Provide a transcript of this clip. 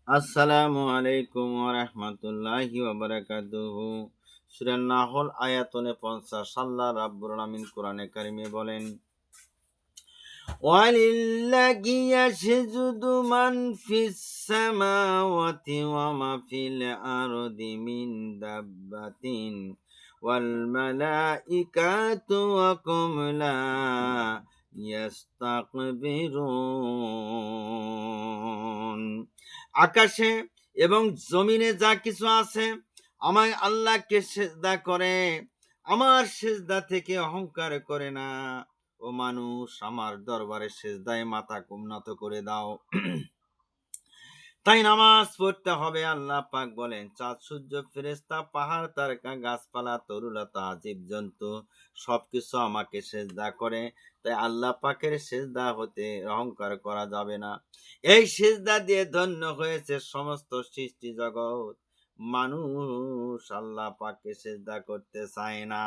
আসসালামু আলাইকুম ওয়া রাহমাতুল্লাহি ওয়া বারাকাতুহু। সূরা নাহল আয়াত 49 আল্লাহ রাব্বুল আলামিন কোরআনে কারিমে বলেন, ওয়ালিল্লাহি ইয়াসজুদু মান ফিস সামাওয়াতি ওয়া মা ফিল আরদি মিন দাব্বাতিন ওয়াল মালাইকাতু ওয়া হুম লা ইস্তাকবিরুন। আকাশে এবং জমিনে যা কিছু আছে আমার আল্লাহকে সেজদা করে, আমার সেজদা থেকে অহংকার করে না। ও মানুষ, আমার দরবারে সেজদায় মাথা উন্নত করে দাও। তাই নামাজ পড়তে হবে। আল্লাহ পাক বলেন, চাঁদ সূর্য ফেরেশতা পাহাড় তারকা গাছপালা তরুলতা জীবজন্তু সবকিছু আমাকে সেজদা করে। তাই আল্লাহ পাকের সেজদা হতে অহংকার করা যাবে না। এই সেজদা দিয়ে ধন্য হয়েছে সমস্ত সৃষ্টি জগৎ। মানুষ আল্লাহ পাককে সেজদা করতে চায় না।